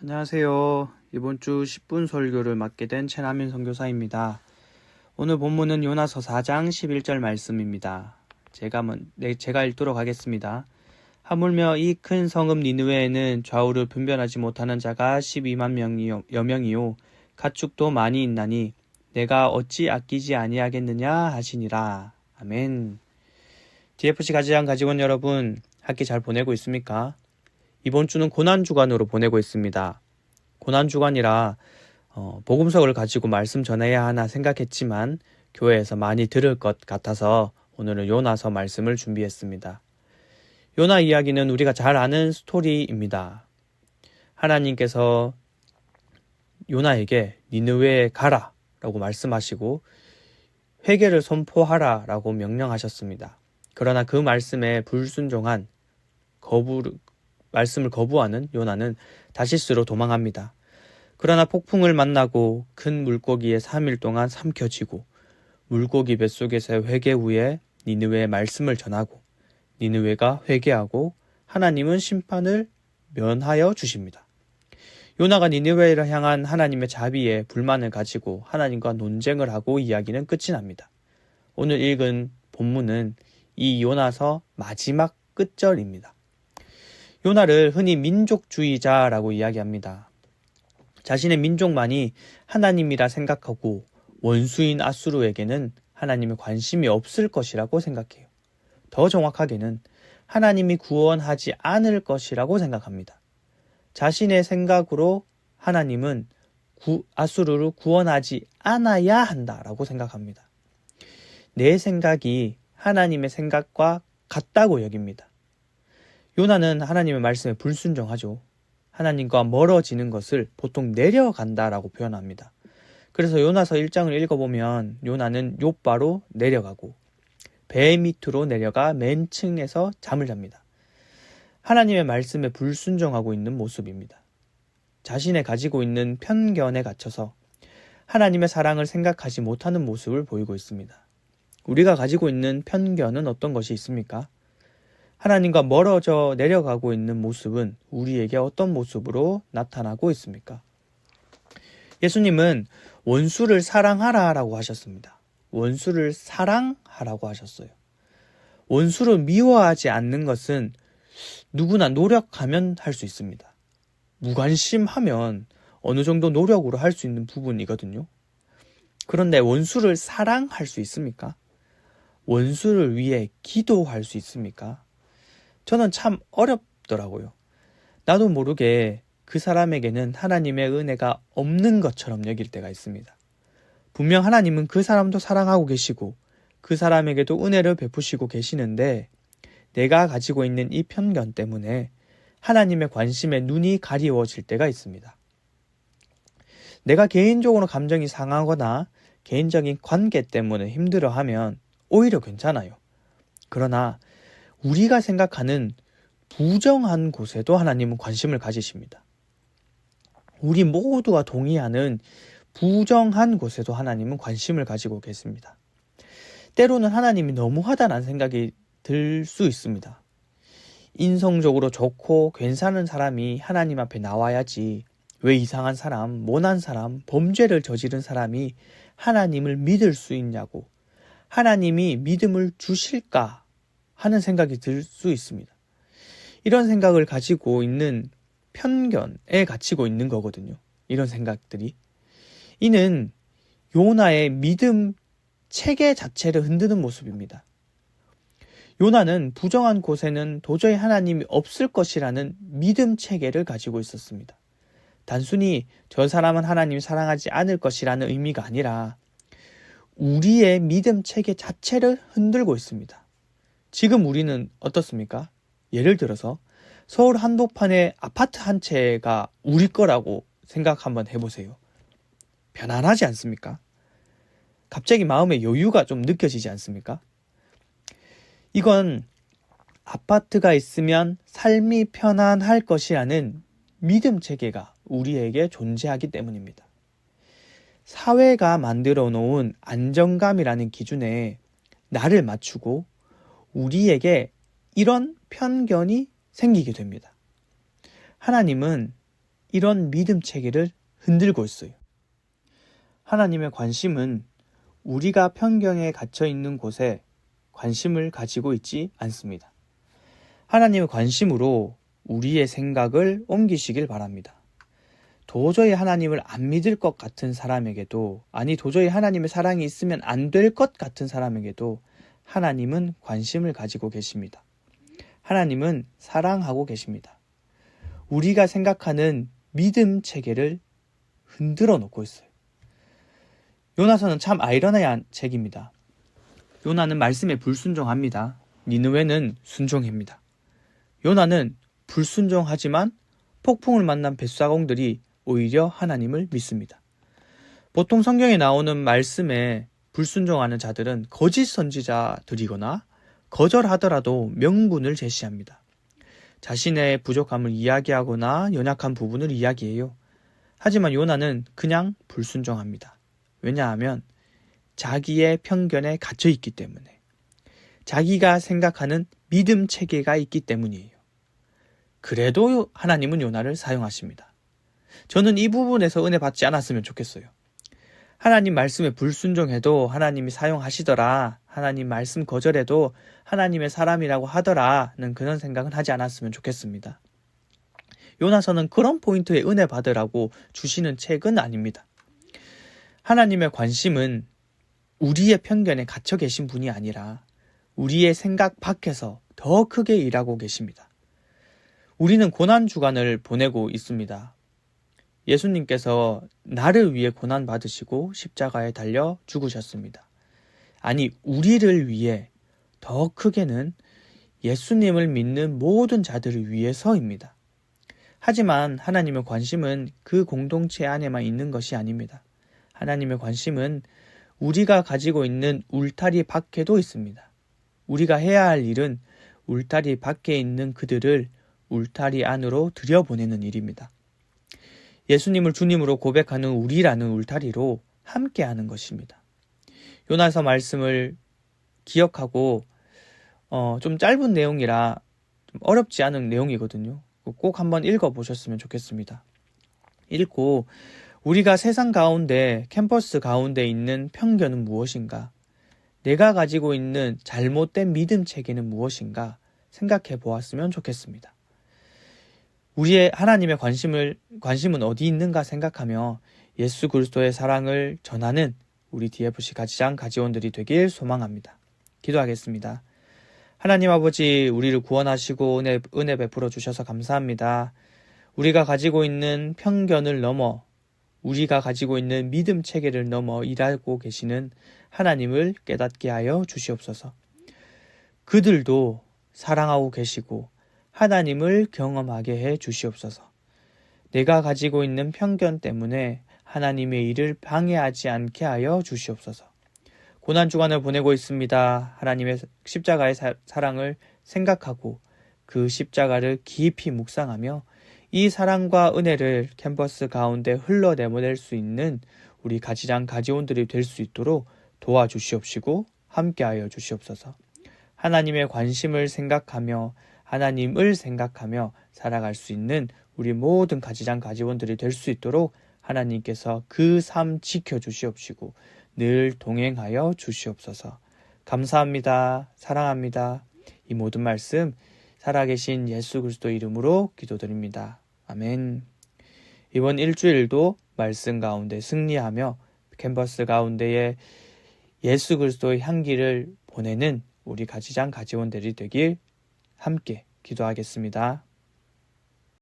안녕하세요. 이번 주 10분 설교를 맡게 된 최남윤 선교사입니다. 오늘 본문은 요나서 4장 11절 말씀입니다. 제가 읽도록 하겠습니다. 하물며 이 큰 성읍 니느웨에는 좌우를 분별하지 못하는 자가 12만 여명이요 가축도 많이 있나니 내가 어찌 아끼지 아니하겠느냐 하시니라. 아멘. DFC 가지장 가직원 여러분, 학기 잘 보내고 있습니까? 이번 주는 고난주간으로 보내고 있습니다. 고난주간이라 복음석을 가지고 말씀 전해야 하나 생각했지만 교회에서 많이 들을 것 같아서 오늘은 요나서 말씀을 준비했습니다. 요나 이야기는 우리가 잘 아는 스토리입니다. 하나님께서 요나에게 니느웨에 가라 라고 말씀하시고 회개를 선포하라 라고 명령하셨습니다. 그러나 그 말씀에 불순종한 말씀을 거부하는 요나는 다시스로 도망합니다. 그러나 폭풍을 만나고 큰 물고기에 3일 동안 삼켜지고 물고기 뱃속에서 회개 후에 니느웨의 말씀을 전하고 니느웨가 회개하고 하나님은 심판을 면하여 주십니다. 요나가 니느웨를 향한 하나님의 자비에 불만을 가지고 하나님과 논쟁을 하고 이야기는 끝이 납니다. 오늘 읽은 본문은 이 요나서 마지막 끝절입니다. 요나를 흔히 민족주의자라고 이야기합니다. 자신의 민족만이 하나님이라 생각하고 원수인 아수르에게는 하나님의 관심이 없을 것이라고 생각해요. 더 정확하게는 하나님이 구원하지 않을 것이라고 생각합니다. 자신의 생각으로 하나님은 아수르를 구원하지 않아야 한다라고 생각합니다. 내 생각이 하나님의 생각과 같다고 여깁니다. 요나는 하나님의 말씀에 불순종하죠. 하나님과 멀어지는 것을 보통 내려간다라고 표현합니다. 그래서 요나서 1장을 읽어보면 요나는 욥바로 내려가고 배 밑으로 내려가 맨 층에서 잠을 잡니다. 하나님의 말씀에 불순종하고 있는 모습입니다. 자신의 가지고 있는 편견에 갇혀서 하나님의 사랑을 생각하지 못하는 모습을 보이고 있습니다. 우리가 가지고 있는 편견은 어떤 것이 있습니까? 하나님과 멀어져 내려가고 있는 모습은 우리에게 어떤 모습으로 나타나고 있습니까? 예수님은 원수를 사랑하라라고 하셨습니다. 원수를 사랑하라고 하셨어요. 원수를 미워하지 않는 것은 누구나 노력하면 할 수 있습니다. 무관심하면 어느 정도 노력으로 할 수 있는 부분이거든요. 그런데 원수를 사랑할 수 있습니까? 원수를 위해 기도할 수 있습니까? 저는 참 어렵더라고요. 나도 모르게 그 사람에게는 하나님의 은혜가 없는 것처럼 여길 때가 있습니다. 분명 하나님은 그 사람도 사랑하고 계시고 그 사람에게도 은혜를 베푸시고 계시는데 내가 가지고 있는 이 편견 때문에 하나님의 관심에 눈이 가리워질 때가 있습니다. 내가 개인적으로 감정이 상하거나 개인적인 관계 때문에 힘들어하면 오히려 괜찮아요. 그러나 우리가 생각하는 부정한 곳에도 하나님은 관심을 가지십니다. 우리 모두가 동의하는 부정한 곳에도 하나님은 관심을 가지고 계십니다. 때로는 하나님이 너무하다는 생각이 들 수 있습니다. 인성적으로 좋고 괜찮은 사람이 하나님 앞에 나와야지 왜 이상한 사람, 모난 사람, 범죄를 저지른 사람이 하나님을 믿을 수 있냐고 하나님이 믿음을 주실까 하는 생각이 들 수 있습니다. 이런 생각을 가지고 있는 편견에 갇히고 있는 거거든요. 이런 생각들이. 이는 요나의 믿음 체계 자체를 흔드는 모습입니다. 요나는 부정한 곳에는 도저히 하나님이 없을 것이라는 믿음 체계를 가지고 있었습니다. 단순히 저 사람은 하나님이 사랑하지 않을 것이라는 의미가 아니라 우리의 믿음 체계 자체를 흔들고 있습니다. 지금 우리는 어떻습니까? 예를 들어서 서울 한복판에 아파트 한 채가 우리 거라고 생각 한번 해보세요. 편안하지 않습니까? 갑자기 마음에 여유가 좀 느껴지지 않습니까? 이건 아파트가 있으면 삶이 편안할 것이라는 믿음 체계가 우리에게 존재하기 때문입니다. 사회가 만들어 놓은 안정감이라는 기준에 나를 맞추고 우리에게 이런 편견이 생기게 됩니다. 하나님은 이런 믿음 체계를 흔들고 있어요. 하나님의 관심은 우리가 편견에 갇혀 있는 곳에 관심을 가지고 있지 않습니다. 하나님의 관심으로 우리의 생각을 옮기시길 바랍니다. 도저히 하나님을 안 믿을 것 같은 사람에게도, 아니 도저히 하나님의 사랑이 있으면 안 될 것 같은 사람에게도 하나님은 관심을 가지고 계십니다. 하나님은 사랑하고 계십니다. 우리가 생각하는 믿음 체계를 흔들어 놓고 있어요. 요나서는 참 아이러니한 책입니다. 요나는 말씀에 불순종합니다. 니느웨는 순종합니다. 요나는 불순종하지만 폭풍을 만난 뱃사공들이 오히려 하나님을 믿습니다. 보통 성경에 나오는 말씀에 불순종하는 자들은 거짓 선지자들이거나 거절하더라도 명분을 제시합니다. 자신의 부족함을 이야기하거나 연약한 부분을 이야기해요. 하지만 요나는 그냥 불순종합니다. 왜냐하면 자기의 편견에 갇혀 있기 때문에, 자기가 생각하는 믿음 체계가 있기 때문이에요. 그래도 하나님은 요나를 사용하십니다. 저는 이 부분에서 은혜 받지 않았으면 좋겠어요. 하나님 말씀에 불순종해도 하나님이 사용하시더라, 하나님 말씀 거절해도 하나님의 사람이라고 하더라는 그런 생각은 하지 않았으면 좋겠습니다. 요나서는 그런 포인트에 은혜 받으라고 주시는 책은 아닙니다. 하나님의 관심은 우리의 편견에 갇혀 계신 분이 아니라 우리의 생각 밖에서 더 크게 일하고 계십니다. 우리는 고난주간을 보내고 있습니다. 예수님께서 나를 위해 고난받으시고 십자가에 달려 죽으셨습니다. 아니, 우리를 위해, 더 크게는 예수님을 믿는 모든 자들을 위해서입니다. 하지만 하나님의 관심은 그 공동체 안에만 있는 것이 아닙니다. 하나님의 관심은 우리가 가지고 있는 울타리 밖에도 있습니다. 우리가 해야 할 일은 울타리 밖에 있는 그들을 울타리 안으로 들여보내는 일입니다. 예수님을 주님으로 고백하는 우리라는 울타리로 함께하는 것입니다. 요나서 말씀을 기억하고 좀 짧은 내용이라 좀 어렵지 않은 내용이거든요. 꼭 한번 읽어보셨으면 좋겠습니다. 읽고 우리가 세상 가운데, 캠퍼스 가운데 있는 편견은 무엇인가? 내가 가지고 있는 잘못된 믿음 체계는 무엇인가? 생각해 보았으면 좋겠습니다. 우리의 하나님의 관심은 어디 있는가 생각하며 예수 그리스도의 사랑을 전하는 우리 DFC 가지장 가지원들이 되길 소망합니다. 기도하겠습니다. 하나님 아버지, 우리를 구원하시고 은혜 베풀어 주셔서 감사합니다. 우리가 가지고 있는 편견을 넘어, 우리가 가지고 있는 믿음 체계를 넘어 일하고 계시는 하나님을 깨닫게 하여 주시옵소서. 그들도 사랑하고 계시고 하나님을 경험하게 해 주시옵소서. 내가 가지고 있는 편견 때문에 하나님의 일을 방해하지 않게 하여 주시옵소서. 고난주간을 보내고 있습니다. 하나님의 십자가의 사랑을 생각하고 그 십자가를 깊이 묵상하며 이 사랑과 은혜를 캠퍼스 가운데 흘러내보낼 수 있는 우리 가지장 가지원들이 될 수 있도록 도와주시옵시고 함께하여 주시옵소서. 하나님의 관심을 생각하며 하나님을 생각하며 살아갈 수 있는 우리 모든 가지장 가지원들이 될 수 있도록 하나님께서 그 삶 지켜주시옵시고 늘 동행하여 주시옵소서. 감사합니다. 사랑합니다. 이 모든 말씀 살아계신 예수 그리스도 이름으로 기도드립니다. 아멘. 이번 일주일도 말씀 가운데 승리하며 캠퍼스 가운데에 예수 그리스도의 향기를 보내는 우리 가지장 가지원들이 되길 함께 기도하겠습니다.